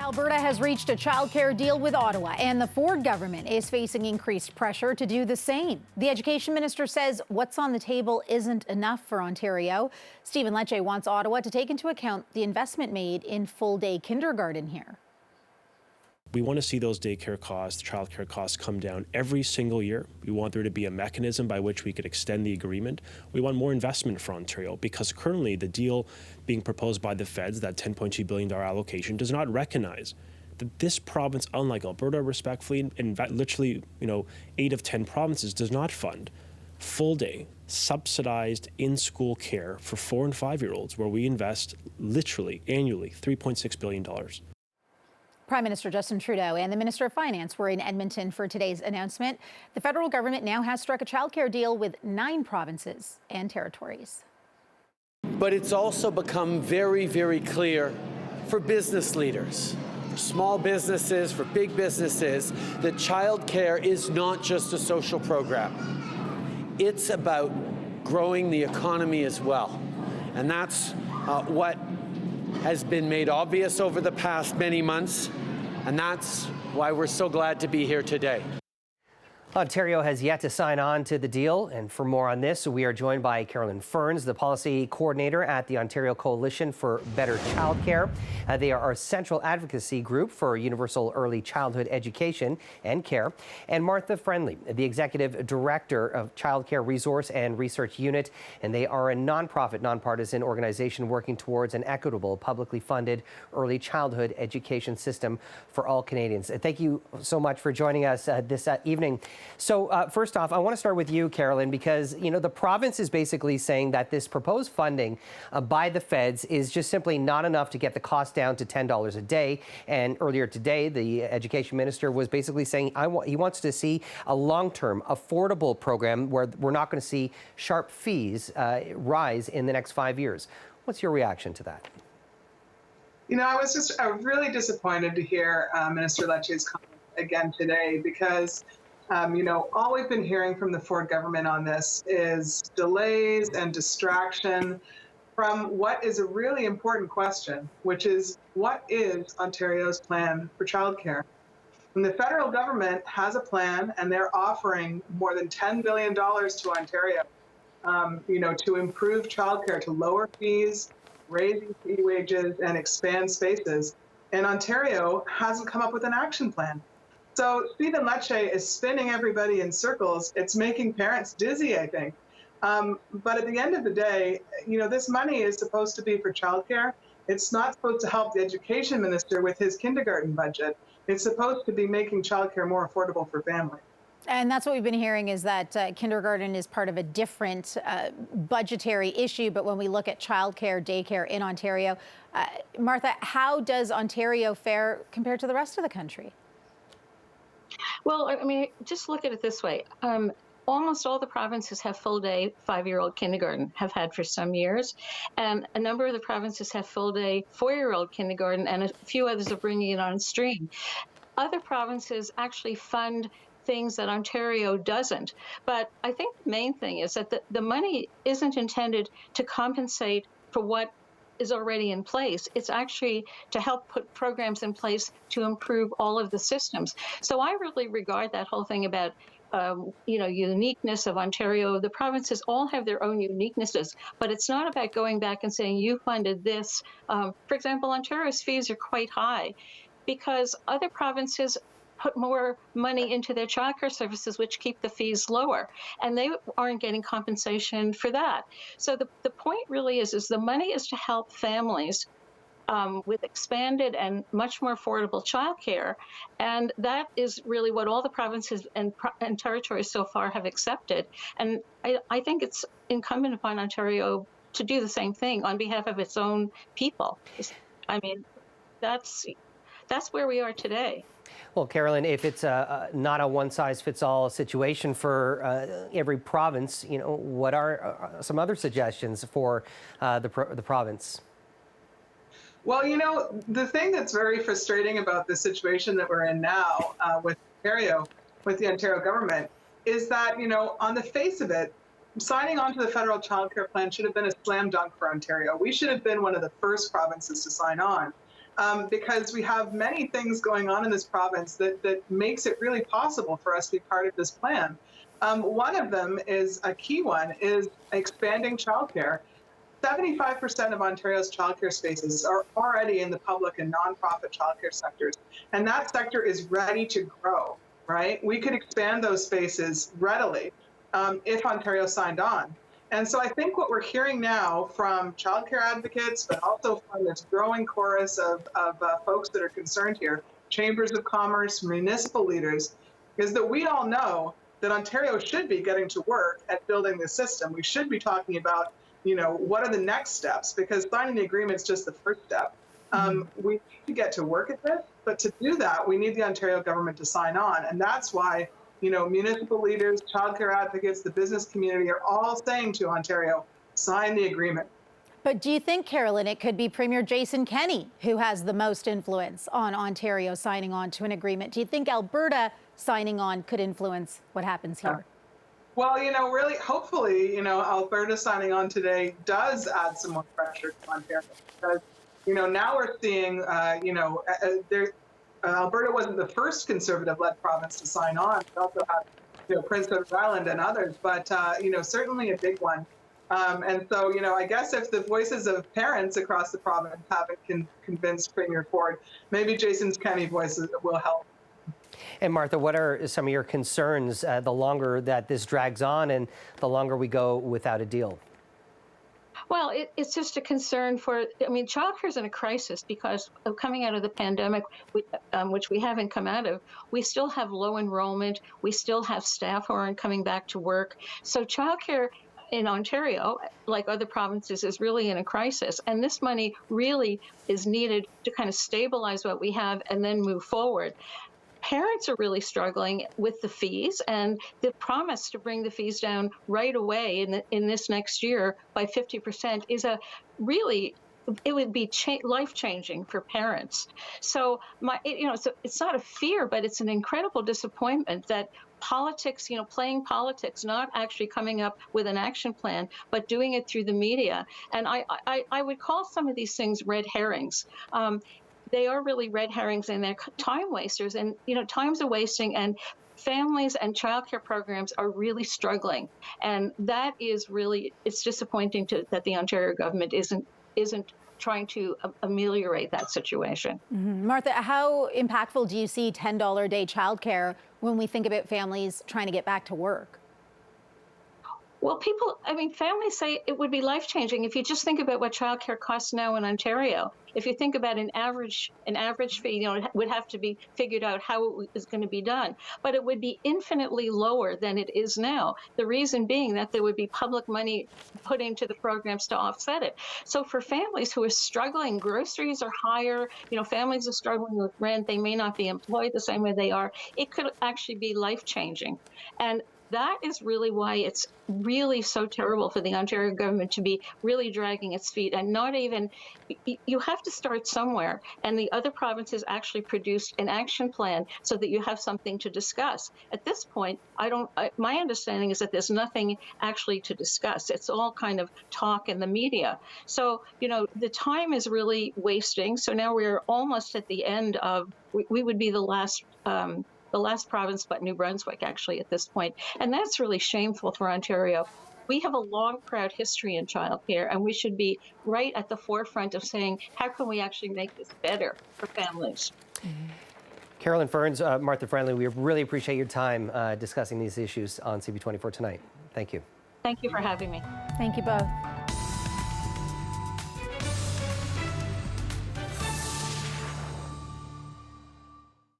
Alberta has reached a childcare deal with Ottawa, and the Ford government is facing increased pressure to do the same. The education minister says what's on the table isn't enough for Ontario. Stephen Lecce wants Ottawa to take into account the investment made in full-day kindergarten here. We want to see those daycare costs, childcare costs come down every single year. We want there to be a mechanism by which we could extend the agreement. We want more investment for Ontario because currently the deal being proposed by the feds, that $10.2 billion allocation, does not recognize that this province, unlike Alberta, respectfully, and literally, 8 of 10 provinces, does not fund full-day, subsidized in-school care for 4 and 5-year-olds, where we invest literally annually $3.6 billion. Prime Minister Justin Trudeau and the Minister of Finance were in Edmonton for today's announcement. The federal government now has struck a childcare deal with 9 provinces and territories. But it's also become very, very clear for business leaders, for small businesses, for big businesses, that childcare is not just a social program. It's about growing the economy as well. And that's what has been made obvious over the past many months, and that's why we're so glad to be here today. Ontario has yet to sign on to the deal, and for more on this, we are joined by Carolyn Ferns, the policy coordinator at the Ontario Coalition for Better Childcare. They are a central advocacy group for universal early childhood education and care, and Martha Friendly, the executive director of Childcare Resource and Research Unit, and they are a nonprofit, nonpartisan organization working towards an equitable, publicly funded early childhood education system for all Canadians. Thank you so much for joining us this evening. So first off, I want to start with you, Carolyn, because, the province is basically saying that this proposed funding by the feds is just simply not enough to get the cost down to $10 a day. And earlier today, the education minister was basically saying he wants to see a long-term, affordable program where we're not going to see sharp fees rise in the next 5 years. What's your reaction to that? I was just really disappointed to hear Minister Lecce's comment again today because all we've been hearing from the Ford government on this is delays and distraction from what is a really important question, which is, what is Ontario's plan for childcare? And the federal government has a plan, and they're offering more than $10 billion to Ontario, to improve childcare, to lower fees, raise wages, and expand spaces. And Ontario hasn't come up with an action plan. So Stephen Lecce is spinning everybody in circles. It's making parents dizzy, I think. But at the end of the day, this money is supposed to be for childcare. It's not supposed to help the education minister with his kindergarten budget. It's supposed to be making childcare more affordable for families. And that's what we've been hearing, is that kindergarten is part of a different budgetary issue. But when we look at childcare, daycare in Ontario, Martha, how does Ontario fare compared to the rest of the country? Well, just look at it this way. Almost all the provinces have full-day 5-year-old kindergarten, have had for some years. And a number of the provinces have full-day 4-year-old kindergarten, and a few others are bringing it on stream. Other provinces actually fund things that Ontario doesn't. But I think the main thing is that the money isn't intended to compensate for what is already in place. It's actually to help put programs in place to improve all of the systems. So I really regard that whole thing about uniqueness of Ontario. The provinces all have their own uniquenesses, but it's not about going back and saying you funded this. For example, Ontario's fees are quite high because other provinces put more money into their childcare services, which keep the fees lower, and they aren't getting compensation for that. So the point really is the money is to help families with expanded and much more affordable childcare, and that is really what all the provinces and territories so far have accepted. And I think it's incumbent upon Ontario to do the same thing on behalf of its own people. That's where we are today. Well, Carolyn, if it's not a one-size-fits-all situation for every province, what are some other suggestions for the province? Well, the thing that's very frustrating about the situation that we're in now with Ontario, with the Ontario government, is that, on the face of it, signing on to the federal child care plan should have been a slam dunk for Ontario. We should have been one of the first provinces to sign on. because we have many things going on in this province that makes it really possible for us to be part of this plan. One of them is a key one is expanding childcare. 75% of Ontario's childcare spaces are already in the public and nonprofit childcare sectors, and that sector is ready to grow, right? We could expand those spaces readily if Ontario signed on. And so I think what we're hearing now from childcare advocates, but also from this growing chorus of folks that are concerned here, chambers of commerce, municipal leaders, is that we all know that Ontario should be getting to work at building this system. We should be talking about, what are the next steps? Because signing the agreement is just the first step. We need to get to work at this, but to do that, we need the Ontario government to sign on. And that's why, municipal leaders, childcare advocates, the business community are all saying to Ontario, sign the agreement. But do you think, Carolyn, it could be Premier Jason Kenney who has the most influence on Ontario signing on to an agreement? Do you think Alberta signing on could influence what happens here? Well, really, hopefully, Alberta signing on today does add some more pressure to Ontario because, now we're seeing, Alberta wasn't the first Conservative-led province to sign on. We also had, Prince Edward Island and others, but, certainly a big one. And so, I guess if the voices of parents across the province haven't convinced Premier Ford, maybe Jason Kenney's voices will help. And Martha, what are some of your concerns the longer that this drags on and the longer we go without a deal? Well, it's just a concern childcare is in a crisis because of coming out of the pandemic, which we haven't come out of. We still have low enrollment. We still have staff who aren't coming back to work. So childcare in Ontario, like other provinces, is really in a crisis. And this money really is needed to kind of stabilize what we have and then move forward. Parents are really struggling with the fees, and the promise to bring the fees down right away in this next year by 50% is it would be life-changing for parents. So it's not a fear, but it's an incredible disappointment that politics, playing politics, not actually coming up with an action plan, but doing it through the media. And I would call some of these things red herrings. They are really red herrings and they're time wasters, and time's a wasting, and families and childcare programs are really struggling. And that is really, it's disappointing that the Ontario government isn't trying to ameliorate that situation. Mm-hmm. Martha, how impactful do you see $10 a day childcare when we think about families trying to get back to work? Well, families say it would be life-changing. If you just think about what childcare costs now in Ontario, if you think about an average fee, it would have to be figured out how it is going to be done. But it would be infinitely lower than it is now. The reason being that there would be public money put into the programs to offset it. So for families who are struggling, groceries are higher, families are struggling with rent, they may not be employed the same way they are. It could actually be life-changing. And that is really why it's really so terrible for the Ontario government to be really dragging its feet and not even, you have to start somewhere. And the other provinces actually produced an action plan so that you have something to discuss. At this point, my understanding is that there's nothing actually to discuss. It's all kind of talk in the media. So, the time is really wasting. So now we're almost at the end of, we would be the last province but New Brunswick, actually, at this point. And that's really shameful for Ontario. We have a long, proud history in childcare, and we should be right at the forefront of saying, how can we actually make this better for families? Mm-hmm. Carolyn Ferns, Martha Friendly, we really appreciate your time discussing these issues on CB24 tonight. Thank you. Thank you for having me. Thank you both.